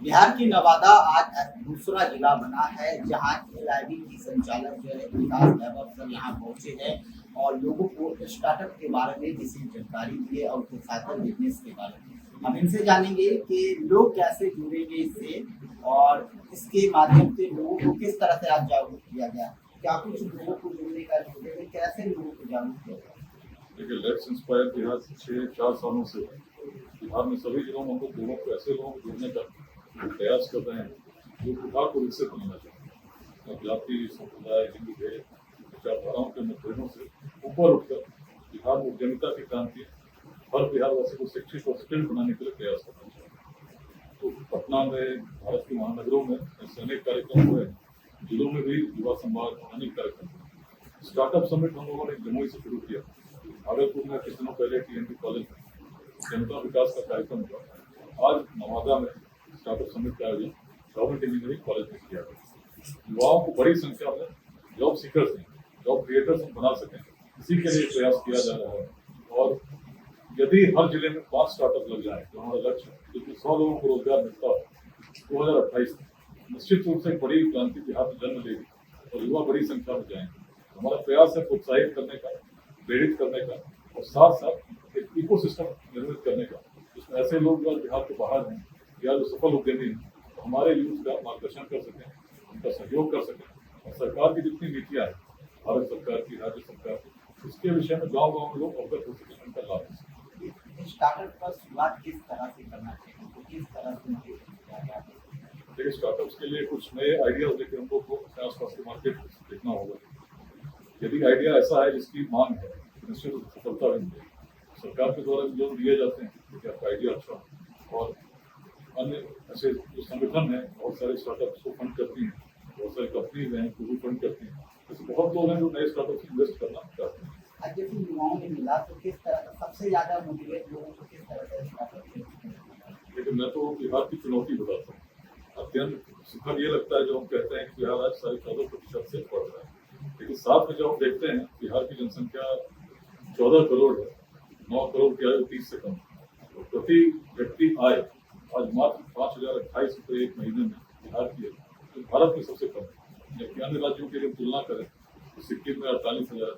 बिहार की नवादा आज दूसरा जिला बना है जहां LIV की संचालक जो है विकास वैभव सर यहाँ पहुंचे हैं और लोगों को स्टार्टअप के बारे में विशेष जानकारी दी है और सोसाइटल बिजनेस के बारे में हम इनसे जानेंगे कि लोग कैसे जुड़ेंगे इससे और इसके माध्यम से लोगों को किस तरह से आज जागरूक किया गया, क्या कुछ लोगों को जुड़ने का कैसे लोगों को जागरूक किया गया। देखिए, लेट्स इंस्पायर बिहार 4 सालों से बिहार में सभी जिलों में हम लोगों को ऐसे लोगों को जोड़ने का प्रयास कर रहे हैं जो बिहार को विकसित बनाना चाहते हैं और जाति संप्रदाय हिंदू भेद विचारधाराओं के मतभेदों से ऊपर उठकर बिहार में उद्यमिता की क्रांति हर बिहारवासी को शिक्षित और स्किल्ड बनाने के लिए प्रयास करना चाहिए। तो पटना में भारत के महानगरों में ऐसे अनेक कार्यक्रम हुए, जिलों में भी युवा संवाद अनेक कार्यक्रम। स्टार्टअप समिट हम लोगों ने जमुई से शुरू किया। भागलपुर में कुछ दिनों पहले TNT कॉलेज में जनता विकास का कार्यक्रम हुआ। आज नवादा में स्टार्टअप समिट का आयोजन गवर्नमेंट इंजीनियरिंग कॉलेज में किया गया। युवाओं को बड़ी संख्या में जॉब सीकर्स हैं, जॉब क्रिएटर्स हम बना सकें, इसी के लिए प्रयास किया जा रहा है। और यदि हर जिले में 5 स्टार्टअप लग जाए तो हमारा लक्ष्य है, क्योंकि 100 लोगों को रोजगार मिलता है 2028 में, निश्चित रूप से बड़ी क्रांति बिहार में जन्म लेगी और युवा बड़ी संख्या में जाएंगे। हमारा प्रयास है प्रोत्साहित करने का, प्रेरित करने का और साथ साथ एक इकोसिस्टम निर्मित करने का, जिसमें ऐसे लोग जो बिहार के बाहर हैं या जो सफल उद्यमी हैं तो हमारे यूथ का मार्गदर्शन कर सकें, उनका सहयोग कर सकें। और सरकार की जितनी नीतियाँ हैं, भारत सरकार की, राज्य सरकार की, उसके विषय में गाँव गाँव में लोग अवगत हो सकें, उनका लाभ हो सके। स्टार्टअप का शुरुआत किस तरह से करना चाहिए, तो किस तरह से देखिए, स्टार्टअप्स के लिए कुछ नए आइडियाज लेके हम लोग को अपने आसपास के मार्केट देखना होगा। यदि आइडिया ऐसा है जिसकी मांग है, निश्चित रूप से सफलता भी मिलेगी। सरकार के द्वारा लोन दिए जाते हैं क्योंकि आपका आइडिया अच्छा है और अन्य ऐसे जो संगठन है बहुत सारे स्टार्टअप्स को फंड करती हैं, बहुत सारी कंपनीज हैं जो भी फंड करती हैं। ऐसे बहुत लोग हैं जो नए स्टार्टअप्स में इन्वेस्ट करना चाहते हैं। जैसे युवाओं में मिला तो किस तरह का सबसे ज्यादा मोटिवेट लोगों को किस तरह से स्टार्टअप। लेकिन मैं तो बिहार की चुनौती बताता हूँ। अत्यंत सुखद ये लगता है जो हम कहते हैं कि बिहार आज 14.5% से बढ़ रहा है, लेकिन साथ में जब हम देखते हैं बिहार की जनसंख्या 14 करोड़ है, 9 करोड़ की आयु 30 से कम, तो प्रति व्यक्ति आय आज मात्र 5,028 रुपये एक महीने में बिहार की है, तो भारत में सबसे कम है। जबकि अन्य राज्यों की अगर तुलना करें तो सिक्किम में 48,000,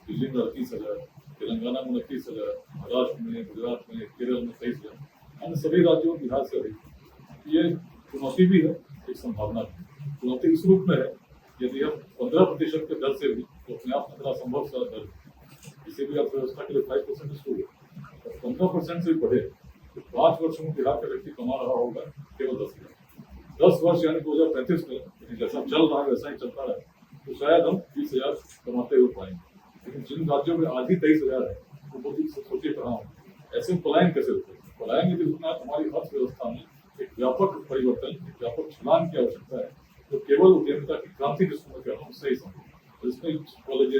दिल्ली में 38,000, तेलंगाना में 29,000, महाराष्ट्र में, गुजरात में, केरल में 23,000, अन्य सभी राज्यों में बिहार से अधिक। ये चुनौती भी है, एक संभावना भी। चुनौती इस रूप में है, यदि हम 15% के दर से भी तो अपने आप में असंभव सा दर किसी भी अर्थव्यवस्था के लिए 5% स्कूल है, 15% से भी बढ़े तो 5 वर्षों में बिहार का व्यक्ति कमा रहा होगा केवल 10 वर्ष यानी 2035 में जैसा चल रहा है वैसा ही चलता रहे तो शायद हम 20,000 कमाते हुए पाएंगे। लेकिन जिन राज्यों में आज ही 23,000 है तो वो भी सोचे कहाँ हो, ऐसे में पलायन कैसे होते हैं। पलायन यदि होना है हमारी अर्थव्यवस्था में एक व्यापक परिवर्तन, एक व्यापक छलांग की आवश्यकता है, तो केवल उद्यमिता की क्रांति जिसको मैं कह रहा हूँ उससे ही संभव। इसमें कॉलेज,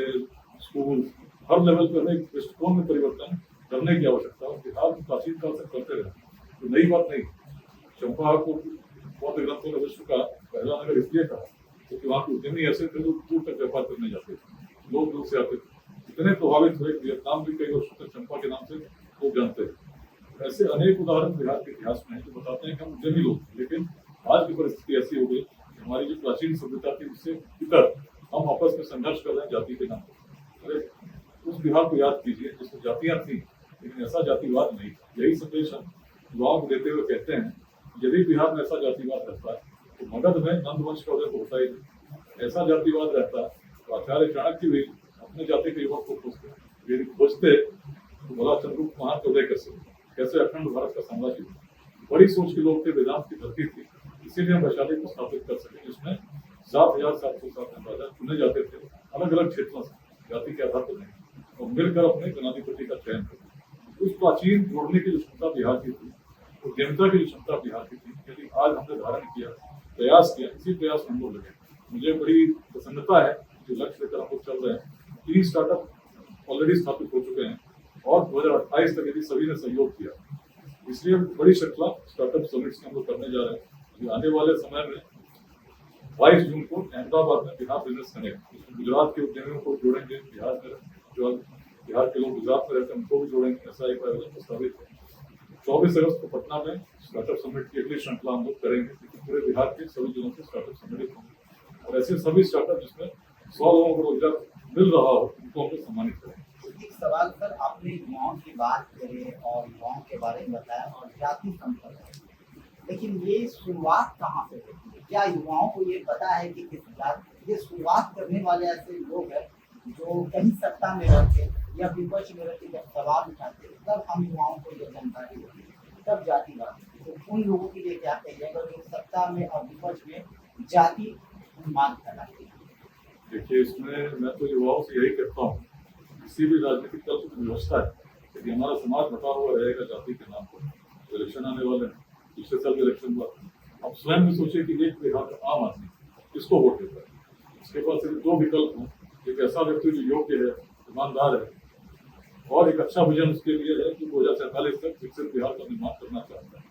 स्कूल, हर लेवल पर एक दृष्टिकोण में परिवर्तन करने की आवश्यकता है। बिहार में प्राचीन काल से करते रहे, तो नई बात नहीं। चंपा को बौद्ध ग्रंथों ने विश्व का पहला नगर इसलिए कहा क्योंकि वहाँ के उद्यमी ऐसे थे जो दूर तक व्यापार करने जाते थे, लोग दूर से आते थे, इतने प्रभावित हुए। वियतनाम भी कई वर्षों तक चंपा के नाम से लोग जानते थे। ऐसे अनेक उदाहरण बिहार के इतिहास में है जो बताते हैं कि हम उद्यमी लोग, लेकिन आज की परिस्थिति ऐसी हो गई हमारी जो प्राचीन सभ्यता थी उससे इतर हम आपस में संघर्ष कर रहे हैं जाति के नाम पर। अरे उस बिहार को याद कीजिए जिसमें जातियां थी लेकिन ऐसा जातिवाद नहीं। यही संदेश हम युवाओं को देते हुए कहते हैं, यदि बिहार में ऐसा जातिवाद रहता है तो मगध में नंदवंश का उदय होता ही नहीं। ऐसा जातिवाद रहता है तो आचार्य चाणक्य भी अपने जाति के युवक को खोजते, यदि खोजते तो बोला चंद्रगुप्त महान का उदय कैसे अखंड भारत का साम्राज्य। बड़ी सोच के लोग थे, वेदांत की धरती थी, इसीलिए हम वैशाली को स्थापित कर सके जिसमें 7,707 राजा चुने जाते थे अलग अलग क्षेत्रों से, जाति के आधार पर नहीं, और मिलकर अपने गणाधिपति का चयन करते। उस प्राचीन जोड़ने की जो क्षमता बिहार की थी, उद्यमिता की जो क्षमता बिहार की थी, यदि आज हमने धारण किया, प्रयास किया, इसी प्रयास में हम लोग लगे। मुझे बड़ी प्रसन्नता है जो लक्ष्य लेकर हम लोग चल रहे हैं। 3 स्टार्टअप ऑलरेडी स्थापित हो चुके हैं और 2028 तक यदि सभी ने सहयोग किया, इसलिए बड़ी श्रृंखला स्टार्टअप समिट्स हम लोग करने जा रहे हैं। आने वाले समय में 22 जून को अहमदाबाद में बिहार बिजनेस कनेक्ट, गुजरात के उद्यमियों को जोड़ेंगे, बिहार में जो बिहार के लोग गुजरात में रहते हैं उनको भी जोड़ेंगे, ऐसा एक आयोजन प्रस्तावित है। 24 अगस्त को पटना में स्टार्टअप समिट की अगली श्रृंखला हम लोग करेंगे, क्योंकि पूरे बिहार के सभी जिलों से स्टार्टअप सम्मिलित होंगे और ऐसे सभी स्टार्टअप जिसमें 100 लोगों को रोजगार मिल रहा हो उनको हम लोग सम्मानित करेंगे। एक सवाल सर, आपने युवाओं की बात करी और युवाओं के बारे में बताया और जाति संपर्क, लेकिन ये शुरुआत कहाँ से होती है? क्या युवाओं को ये पता है कि किस जाति, ये शुरुआत करने वाले ऐसे लोग हैं जो कहीं सत्ता में रहते या विपक्ष में रहते, जब सवाल उठाते तब हम युवाओं को ये जानकारी होती है, तब जातिवाद, तो उन लोगों के लिए क्या कहिएगा जो सत्ता में और विपक्ष में जाति उन्माद फैलाते हैं? देखिए, इसमें मैं तो युवाओं से यही कहता हूँ, किसी भी राजनीतिक दल की व्यवस्था है, यदि हमारा समाज बटा हुआ रहेगा जाति के नाम पर, तो इलेक्शन आने वाले हैं, पिछले साल इलेक्शन हुआ, अब स्वयं में सोचिए कि एक बिहार का आम आदमी किसको वोट देता है। इसके पास सिर्फ दो विकल्प हों, एक ऐसा व्यक्ति जो योग्य है, ईमानदार है और एक अच्छा विजन उसके लिए है कि 2047 तक विकसित बिहार का निर्माण करना चाहता है,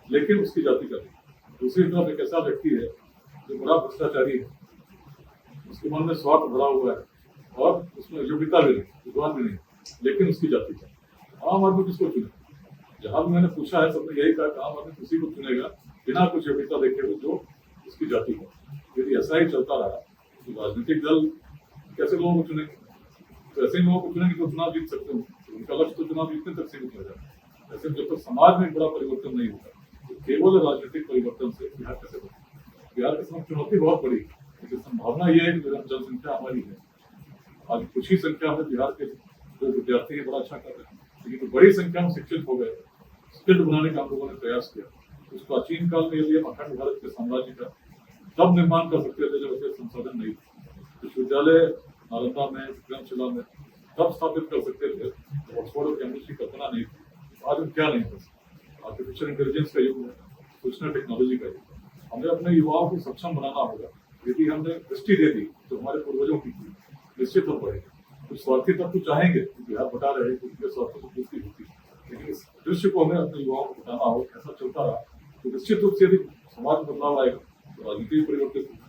लेकिन उसकी जाति का नहीं। दूसरी तरफ एक ऐसा व्यक्ति है जो बड़ा भ्रष्टाचारी है, उसके मन में स्वार्थ भरा हुआ है और उसमें योग्यता भी नहीं, विद्वान भी नहीं, लेकिन उसकी जाति का। आम आदमी किसको चुने? जहां भी मैंने पूछा है सबने यही कहा कि आम आदमी किसी को चुनेगा बिना कुछ योग्यता देखे हुए जो उसकी जाति का। यदि ऐसा ही चलता रहा तो राजनीतिक दल कैसे लोगों को चुनेंगे? तो ऐसे लोगों को चुनेंगे तो चुनाव जीत सकते हो, तो उनका लक्ष्य तो चुनाव जीतने तक सीमित हो जाता है। ऐसे जब तक समाज में एक बड़ा परिवर्तन नहीं होता तो केवल राजनीतिक परिवर्तन से बिहार कैसे बने? बिहार के समक्ष चुनौती बहुत बड़ी, लेकिन संभावना यह है कि जनसंख्या हमारी है, आज कुछ ही संख्या में बिहार के जो विद्यार्थी है बड़ा अच्छा कर रहे हैं, लेकिन तो बड़ी संख्या में शिक्षित हो गए, स्किल्ड बनाने का हम लोगों ने प्रयास किया। उस प्राचीन काल में यदि हम अखंड भारत के साम्राज्य का तब निर्माण कर सकते थे जब ऐसे संसाधन नहीं थे। विश्वविद्यालय नालंदा में, विक्रमशिला में तब स्थापित कर सकते थे, ऑक्सफोर्ड और कैम्ब्रिज की कल्पना नहीं थी। आज हम क्या नहीं कर सकते? आर्टिफिशियल इंटेलिजेंस का युग है, सूचना टेक्नोलॉजी का युग। हमें अपने युवाओं को सक्षम बनाना होगा। यदि हमने दृष्टि दे दी तो हमारे पूर्वजों की थी, निश्चित हो पड़ेगा। कुछ स्वार्थी तत्व चाहेंगे कि बिहार बटा रहे, उनके स्वार्थों को पूर्ति होती, लेकिन इस दृश्य को हमें अपने युवाओं को बताना हो। ऐसा चलता रहा तो निश्चित रूप से यदि समाज में बदलाव आएगा तो राजनीति भी परिवर्तित होगी,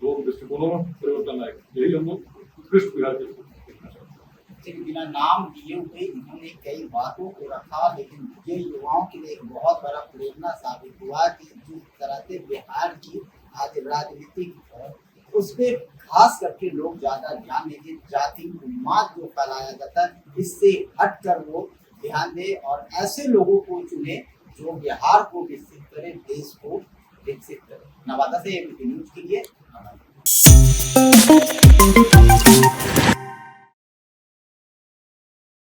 लोग दृष्टिकोणों में परिवर्तन आएगा। यही हम लोग उत्कृष्ट बिहार के देखना चाहते हैं। बिना नाम दिए हुए इन्होंने कई बातों को रखा, लेकिन ये युवाओं के लिए एक बहुत बड़ा प्रेरणा साबित हुआ कि जिस तरह से बिहार की आज राजनीतिक उस पर खास करके लोग ज्यादा ध्यान देंगे। जाति उन्माद जो फैलाया जाता है, इससे हटकर वो ध्यान दे और ऐसे लोगों को चुने जो बिहार को विकसित करे, देश को विकसित करे। नवादा से एबीपी न्यूज के लिए